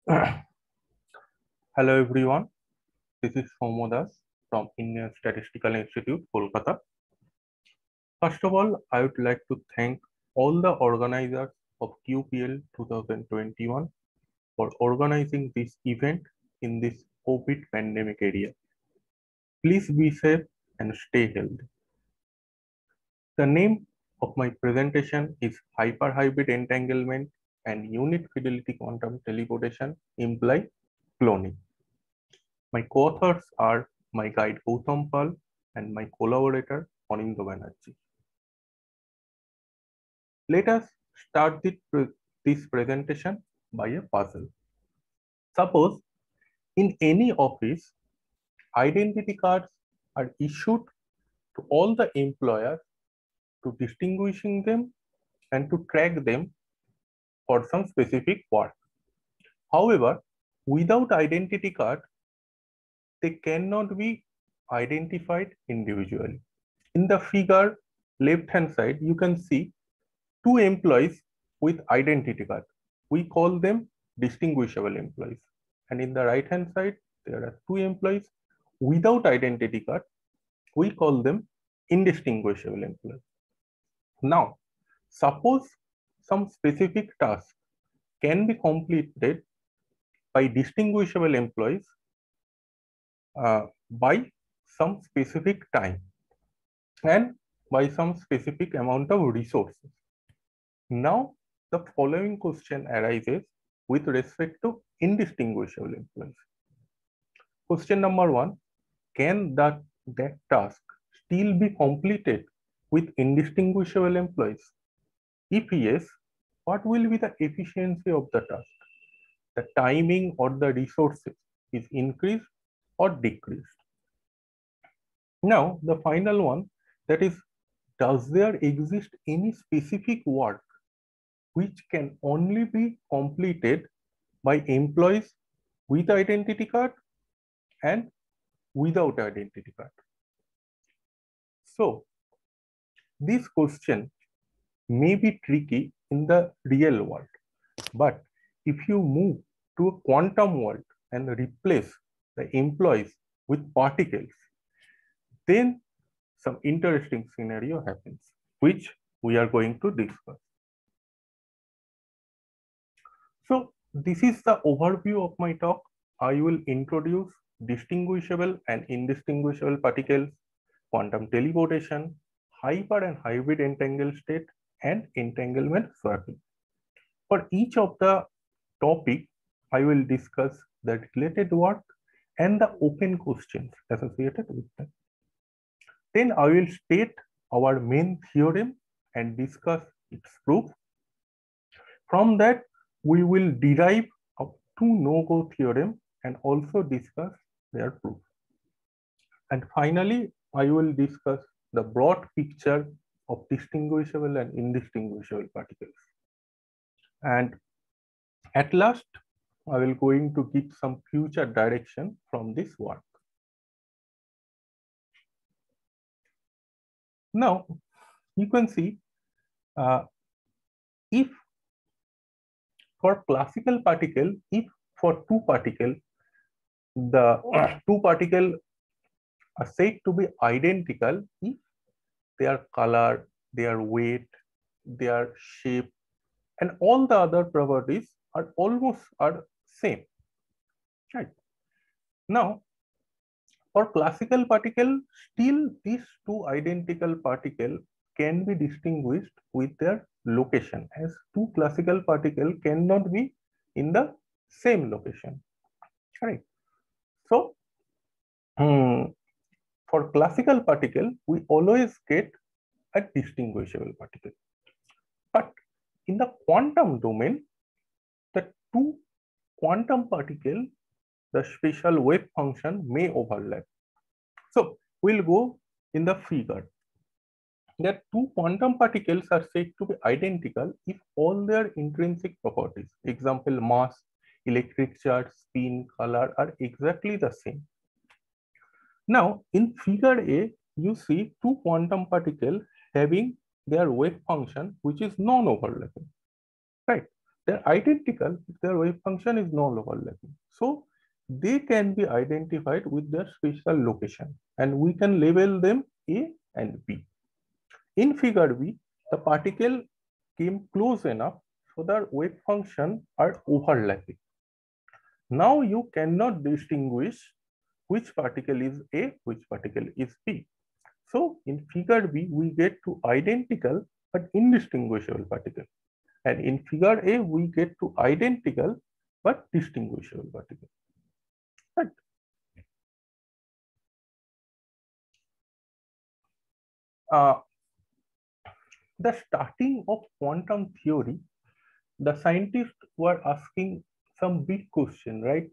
Hello everyone, this is Soumya Das from Indian Statistical Institute, Kolkata. First of all, I would like to thank all the organizers of QPL 2021 for organizing this event in this COVID pandemic area. Please be safe and stay healthy. The name of my presentation is Hyperhybrid Entanglement and Unit Fidelity Quantum Teleportation Imply Cloning. My co-authors are my guide Gautam Pal and my collaborator Anindya Banerjee. Let us start this presentation by a puzzle. Suppose in any office, identity cards are issued to all the employers to distinguishing them and to track them for some specific work. However, without identity card, they cannot be identified individually. In the figure left hand side, you can see two employees with identity card. We call them distinguishable employees. And in the right hand side, there are two employees without identity card. We call them indistinguishable employees. Now, suppose some specific task can be completed by distinguishable employees by some specific time and by some specific amount of resources. Now, the following question arises with respect to indistinguishable employees. Question number one, can that task still be completed with indistinguishable employees? If yes, what will be the efficiency of the task? The timing or the resources is increased or decreased? Now, the final one, that is, does there exist any specific work which can only be completed by employees with identity card and without identity card? So, this question may be tricky in the real world, but if you move to a quantum world and replace the employees with particles, then some interesting scenario happens, which we are going to discuss. So this is the overview of my talk. I will introduce distinguishable and indistinguishable particles, quantum teleportation, hyper and hybrid entangled state, and entanglement swapping. For each of the topic, I will discuss the related work and the open questions associated with them. Then I will state our main theorem and discuss its proof. From that, we will derive a two no-go theorem and also discuss their proof. And finally, I will discuss the broad picture of distinguishable and indistinguishable particles. And at last, I will going to give some future direction from this work. Now, you can see if for classical particle, if for two particle, the two particle are said to be identical if their color, their weight, their shape, and all the other properties are almost same. Right. Now, for classical particle, still these two identical particle can be distinguished with their location, as two classical particle cannot be in the same location. Right. So, for classical particle, we always get a distinguishable particle. But in the quantum domain, the two quantum particle, the special wave function may overlap. So we'll go in the figure. That two quantum particles are said to be identical if all their intrinsic properties, example mass, electric charge, spin, color, are exactly the same. Now in figure A, you see two quantum particles having their wave function which is non-overlapping, right? they're identical if their wave function is non-overlapping. So they can be identified with their spatial location and we can label them A and B. In figure B, the particle came close enough so their wave function are overlapping. Now you cannot distinguish which particle is A, which particle is B. So in figure B, we get to identical but indistinguishable particle. And in figure A, we get to identical but distinguishable particle. Right. The starting of quantum theory, the scientists were asking some big question, right?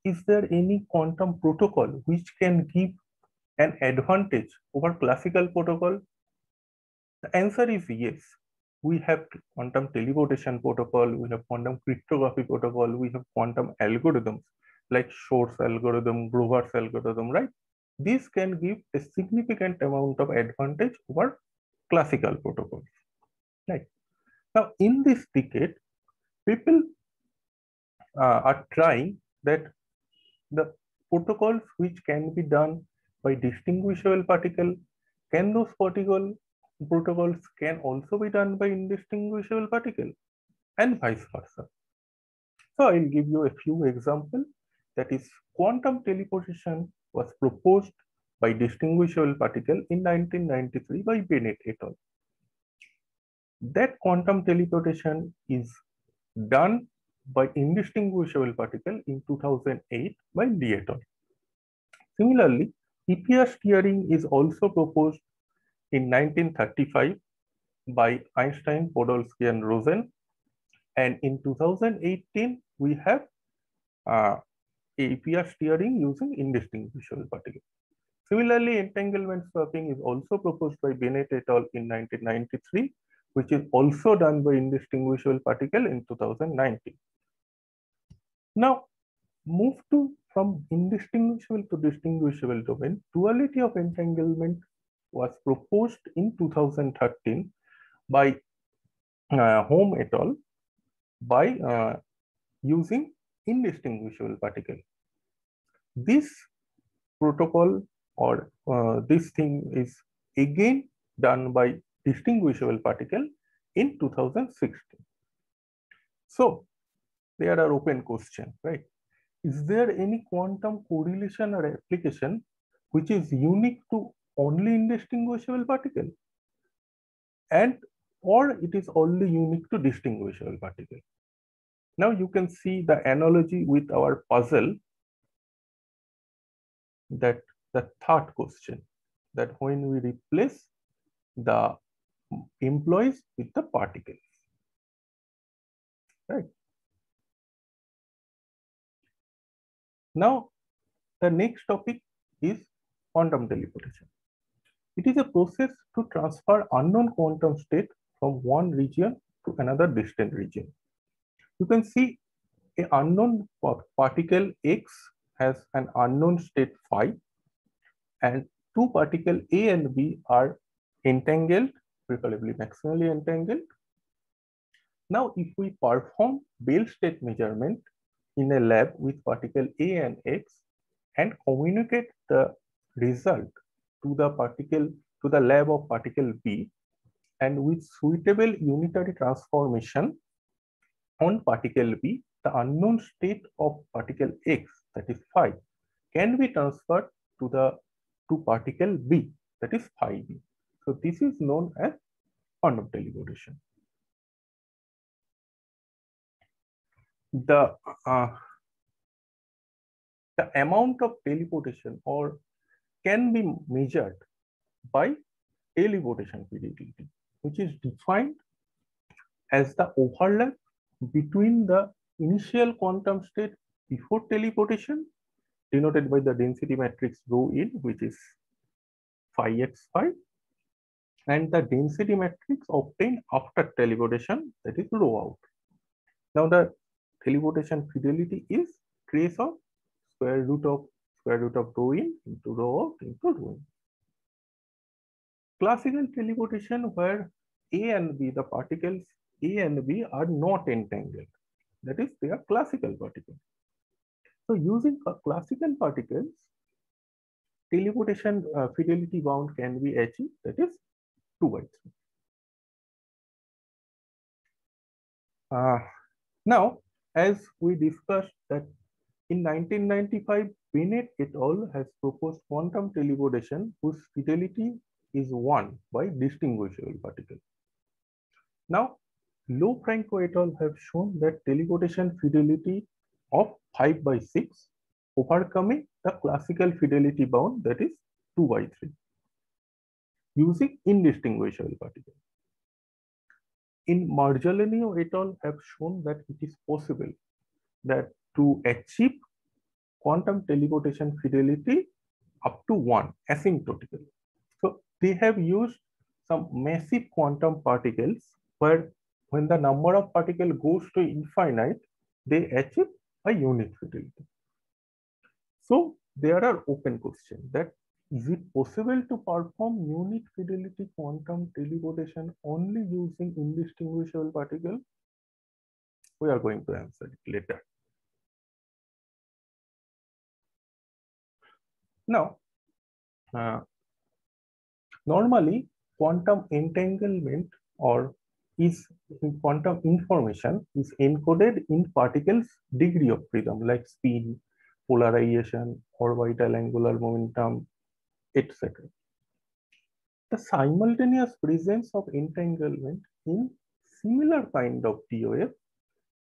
Is there any quantum protocol which can give an advantage over classical protocol? The answer is yes. We have quantum teleportation protocol, we have quantum cryptography protocol, we have quantum algorithms like Shor's algorithm, Grover's algorithm, right? These can give a significant amount of advantage over classical protocols, right? Now, in this decade, people are trying that the protocols which can be done by distinguishable particle, can those protocols can also be done by indistinguishable particle and vice versa. So I'll give you a few examples. That is, quantum teleportation was proposed by distinguishable particle in 1993 by Bennett et al. That quantum teleportation is done by indistinguishable particle in 2008 by Lee et al. Similarly, EPR steering is also proposed in 1935 by Einstein, Podolsky, and Rosen. And in 2018, we have EPR steering using indistinguishable particle. Similarly, entanglement swapping is also proposed by Bennett et al. In 1993, which is also done by indistinguishable particle in 2019. Now, move to from indistinguishable to distinguishable domain. Duality of entanglement was proposed in 2013 by Holm et al. By using indistinguishable particle. This protocol or this thing is again done by distinguishable particle in 2016. So there are open questions, right? Is there any quantum correlation or application which is unique to only indistinguishable particle, and or it is only unique to distinguishable particle? Now you can see the analogy with our puzzle, that the third question, that when we replace the employees with the particles, right? Now the next topic is quantum teleportation. It is a process to transfer unknown quantum state from one region to another distant region. You can see an unknown particle X has an unknown state phi, and two particles A and B are entangled, preferably maximally entangled. Now, if we perform Bell state measurement in a lab with particle A and X and communicate the result to the lab of particle B, and with suitable unitary transformation on particle B, the unknown state of particle X, that is phi, can be transferred to particle B, that is phi B. So this is known as quantum teleportation. The amount of teleportation or can be measured by teleportation periodicity, which is defined as the overlap between the initial quantum state before teleportation, denoted by the density matrix rho in, which is phi x phi, and the density matrix obtained after teleportation, that is rho out. Now the teleportation fidelity is trace of square root of rho in into rho out into rho in. Classical teleportation, where A and B, the particles A and B are not entangled. That is, they are classical particles. So using classical particles, teleportation fidelity bound can be achieved, that is 2 by 3. Now, as we discussed that in 1995, Bennett et al. Has proposed quantum teleportation whose fidelity is 1 by distinguishable particle. Now, Low Franco et al. Have shown that teleportation fidelity of 5 by 6, overcoming the classical fidelity bound, that is 2 by 3, using indistinguishable particle. In Marjolino et al. Have shown that it is possible that to achieve quantum teleportation fidelity up to 1 asymptotically. So they have used some massive quantum particles where when the number of particles goes to infinite, they achieve a unit fidelity. So there are open questions that is it possible to perform unit fidelity quantum teleportation only using indistinguishable particle? We are going to answer it later. Now, normally quantum entanglement or is quantum information is encoded in particles' degree of freedom like spin, polarization, orbital angular momentum, etc. The simultaneous presence of entanglement in similar kind of DOF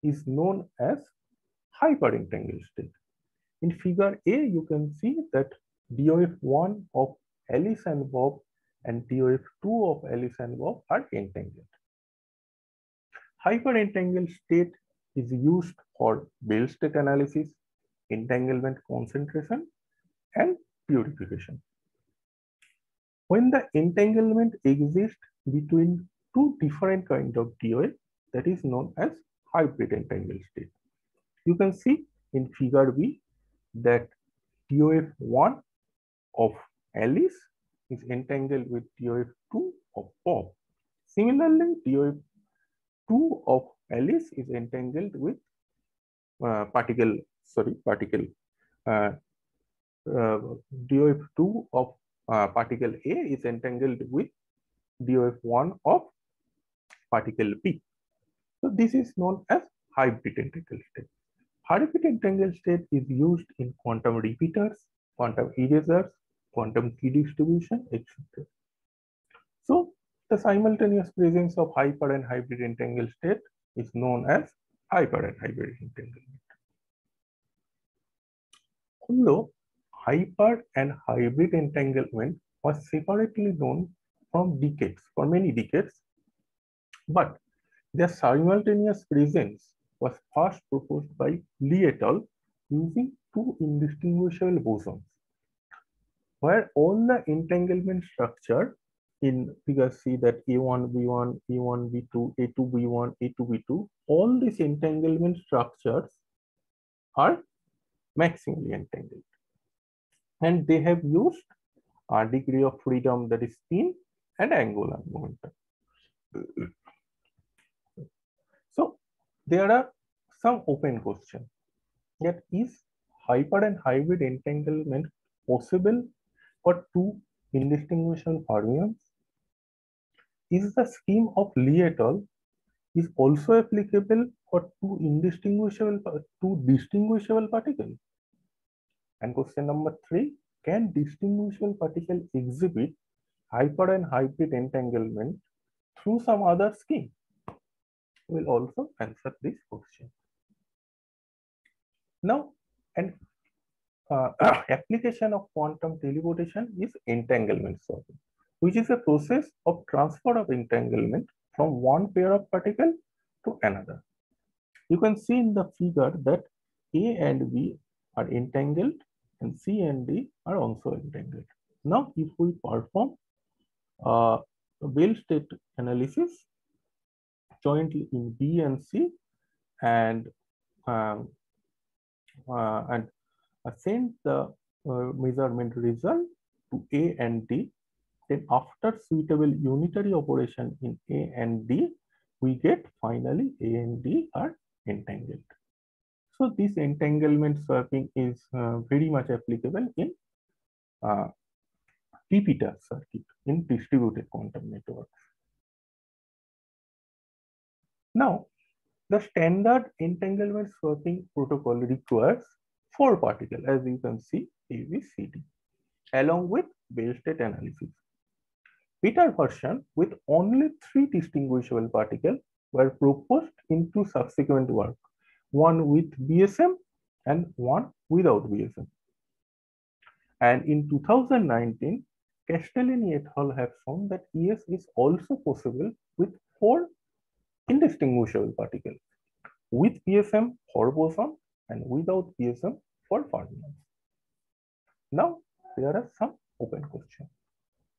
is known as hyperentangled state. In figure A, you can see that DOF1 of Alice and Bob and DOF2 of Alice and Bob are entangled. Hyperentangled state is used for Bell state analysis, entanglement concentration, and purification. When the entanglement exists between two different kinds of DOF, that is known as hybrid entangled state. You can see in figure B that DOF1 of Alice is entangled with DOF2 of Bob. Similarly, DOF2 of Alice is entangled with DOF2 of particle A is entangled with DOF1 of particle B. So this is known as hybrid entangled state. Hybrid entangled state is used in quantum repeaters, quantum erasers, quantum key distribution, etc. So the simultaneous presence of hyper and hybrid entangled state is known as hyper and hybrid entanglement. Although hyper and hybrid entanglement was separately known from decades, for many decades, but their simultaneous presence was first proposed by Lee et al. Using two indistinguishable bosons, where all the entanglement structure in figure C, that A1, B1, A1, B2, A2, B1, A2, B2, all these entanglement structures are maximally entangled. And they have used a degree of freedom, that is spin and angular momentum. So there are some open questions. That is hyper and hybrid entanglement possible for two indistinguishable fermions? Is the scheme of Lee et al. Is also applicable for two distinguishable particles? And question number 3, can distinguishable particle exhibit hyper and hybrid entanglement through some other scheme? We'll also answer this question. Now, an application of quantum teleportation is entanglement solving, which is a process of transfer of entanglement from one pair of particles to another. You can see in the figure that A and B are entangled and C and D are also entangled. Now, if we perform a Bell state analysis jointly in B and C and send the measurement result to A and D, then after suitable unitary operation in A and D, we get finally A and D are entangled. So this entanglement swapping is very much applicable in repeater circuit in distributed quantum networks. Now, the standard entanglement swapping protocol requires 4 particles, as you can see, A, B, C, D, along with Bell state analysis. Beta version with only 3 distinguishable particles were proposed into subsequent work, one with BSM and one without BSM. And in 2019, Castellini et al. Have shown that ES is also possible with 4 indistinguishable particles, with BSM for boson and without BSM for fermions. Now, there are some open questions.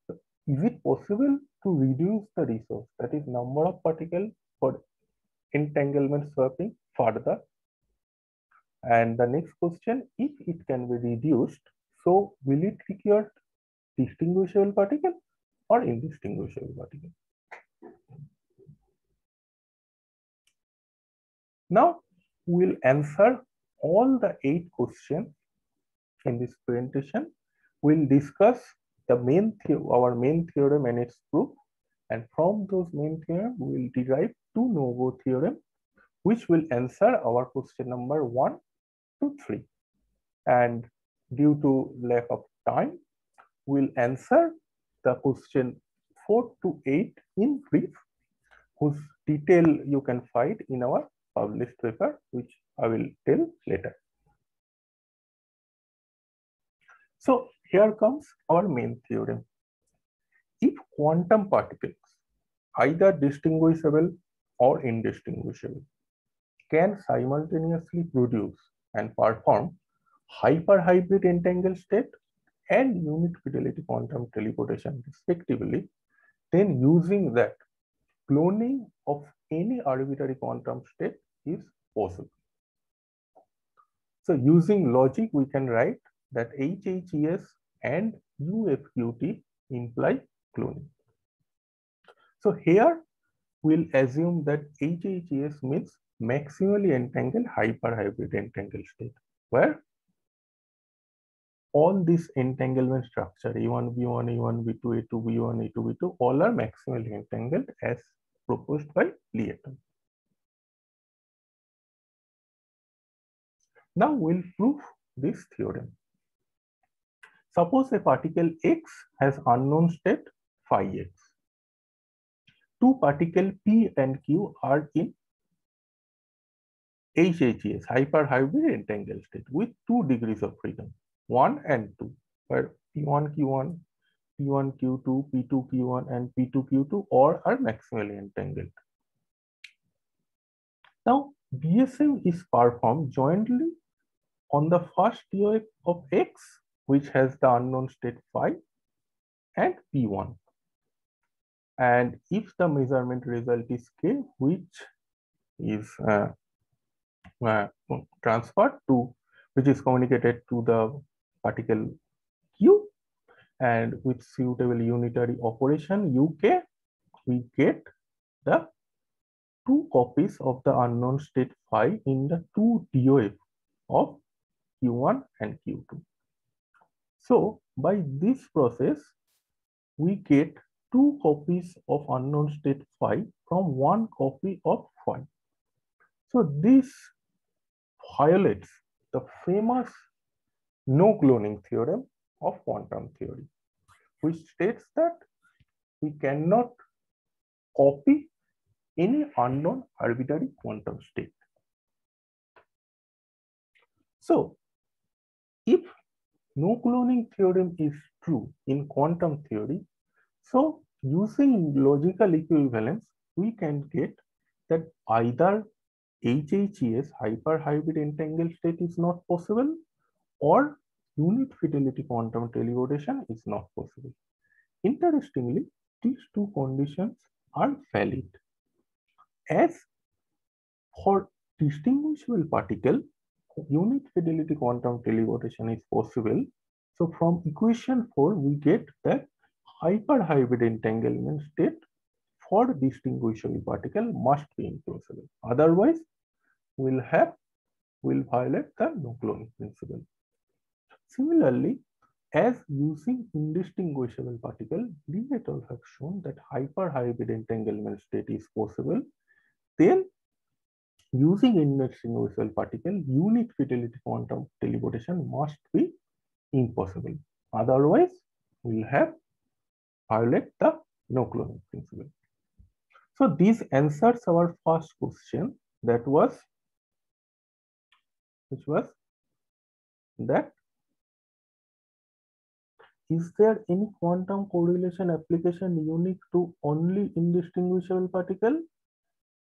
So, is it possible to reduce the resource, that is number of particles for entanglement swapping further? And the next question, if it can be reduced, so will it require distinguishable particle or indistinguishable particle? Now we'll answer all the 8 questions in this presentation. We'll discuss the our main theorem and its proof, and from those main theorem we will derive 2 no-go theorem, which will answer our question number 1 to 3. And due to lack of time, we'll answer the question 4 to 8 in brief, whose detail you can find in our published paper, which I will tell later. So here comes our main theorem. If quantum particles, either distinguishable or indistinguishable, can simultaneously produce and perform hyperhybrid entangled state and unit fidelity quantum teleportation respectively, then using that, cloning of any arbitrary quantum state is possible. So using logic, we can write that HHES and UFQT imply cloning. So here we'll assume that HHES means maximally entangled hyperhybrid entangled state, where all this entanglement structure A1, B1, A1, B2, A2, B1, A2, B2, all are maximally entangled as proposed by Lee et al. Now we'll prove this theorem. Suppose a particle X has unknown state phi X. 2 particles P and Q are in HHES, hyperhybrid entangled state, with 2 degrees of freedom, 1 and 2, where P1, Q1, P1, Q2, P2, Q1, and P2, Q2 all are maximally entangled. Now, BSM is performed jointly on the first DOF of X, which has the unknown state phi, and P1. And if the measurement result is K, which is transferred to, which is communicated to the particle Q, and with suitable unitary operation UK, we get the 2 copies of the unknown state phi in the 2 DOF of Q1 and Q2. So by this process, we get 2 copies of unknown state phi from 1 copy of phi. So this violates the famous no cloning theorem of quantum theory, which states that we cannot copy any unknown arbitrary quantum state. So if no cloning theorem is true in quantum theory, so using logical equivalence, we can get that either HHES, hyperhybrid entangled state, is not possible, or unit fidelity quantum teleportation is not possible. Interestingly, these 2 conditions are valid. As for distinguishable particle, unit fidelity quantum teleportation is possible. So from equation 4, we get that hyperhybrid entanglement state for distinguishable particle must be impossible. Otherwise, we'll violate the no-cloning principle. Similarly, as using indistinguishable particle, Li et al. Have shown that hyperhybrid entanglement state is possible. Then, using indistinguishable particle, unit fidelity quantum teleportation must be impossible. Otherwise, we'll violate the no-cloning principle. So this answers our first question, which was that is there any quantum correlation application unique to only indistinguishable particle?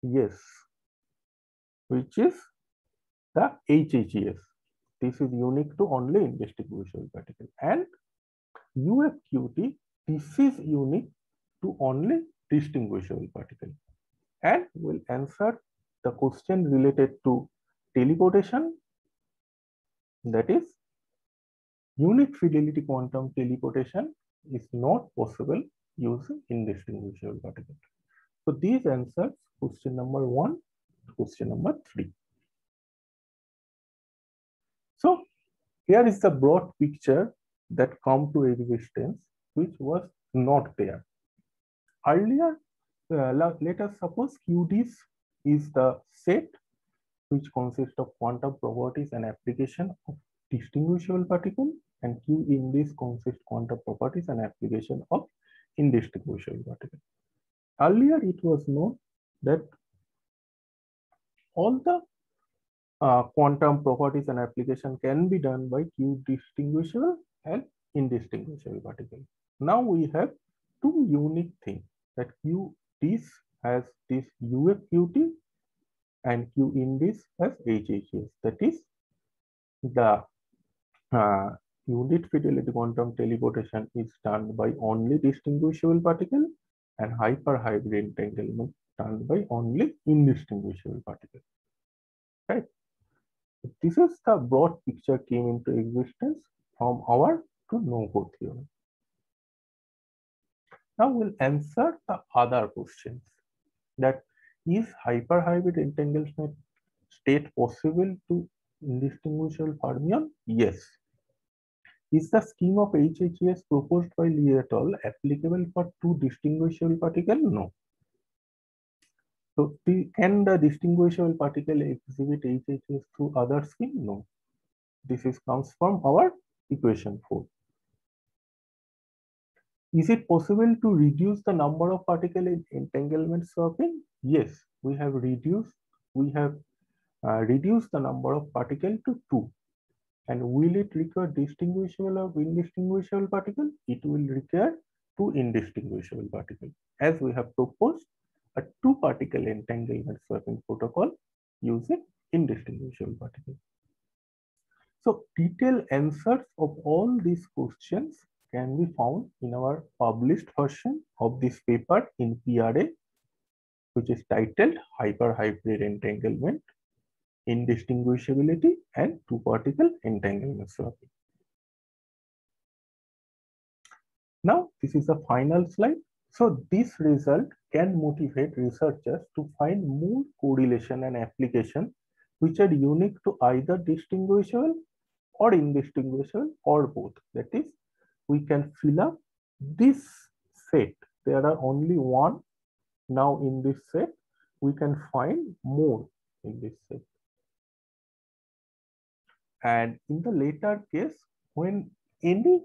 Yes, which is the HHES. This is unique to only indistinguishable particle. And UFQT, this is unique to only distinguishable particle. And we'll answer the question related to teleportation, that is unit fidelity quantum teleportation is not possible using indistinguishable particle. So these answers question number 1 to question number 3. So here is the broad picture that come to existence, which was not there earlier. Let us suppose QDs is the set which consists of quantum properties and application of distinguishable particle, and Q in this consists quantum properties and application of indistinguishable particle. Earlier it was known that all the quantum properties and application can be done by Q distinguishable and indistinguishable particle. Now we have two unique things, that Q this has this UFQT and Q in this has HHS. That is the unit fidelity quantum teleportation is done by only distinguishable particle, and hyperhybrid entanglement done by only indistinguishable particle. Right? This is the broad picture came into existence from our to no-go theorem. Now we'll answer the other questions, that is hyperhybrid entanglement state possible to indistinguishable fermion? Yes. Is the scheme of HHES proposed by Li et al. Applicable for two distinguishable particles? No. So can the distinguishable particle exhibit HHES through other scheme? No. This comes from our equation 4. Is it possible to reduce the number of particles in entanglement swapping? Yes, we have reduced the number of particles to 2. And will it require distinguishable or indistinguishable particle? It will require 2 indistinguishable particles, as we have proposed a 2-particle entanglement swapping protocol using indistinguishable particles. So detailed answers of all these questions can be found in our published version of this paper in PRA, which is titled Hyperhybrid Entanglement, Indistinguishability and 2-particle entanglement swapping. Now this is the final slide. So this result can motivate researchers to find more correlation and application which are unique to either distinguishable or indistinguishable or both. That is, we can fill up this set. There are only one now in this set. We can find more in this set. And in the later case, when any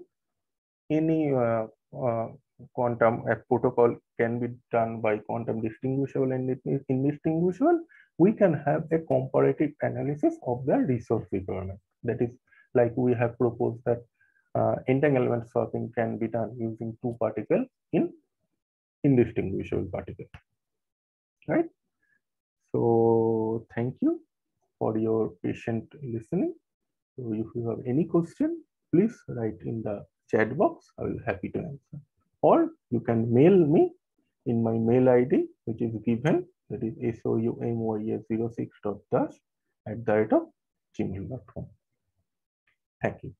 quantum protocol can be done by quantum distinguishable and indistinguishable, we can have a comparative analysis of the resource requirement. That is, like we have proposed that entanglement swapping can be done using 2 particles in indistinguishable particle. Right? So thank you for your patient listening. So if you have any question, please write in the chat box. I will be happy to answer. Or you can mail me in my mail ID, which is given, that is soumya06.dash@gmail.com. Thank you.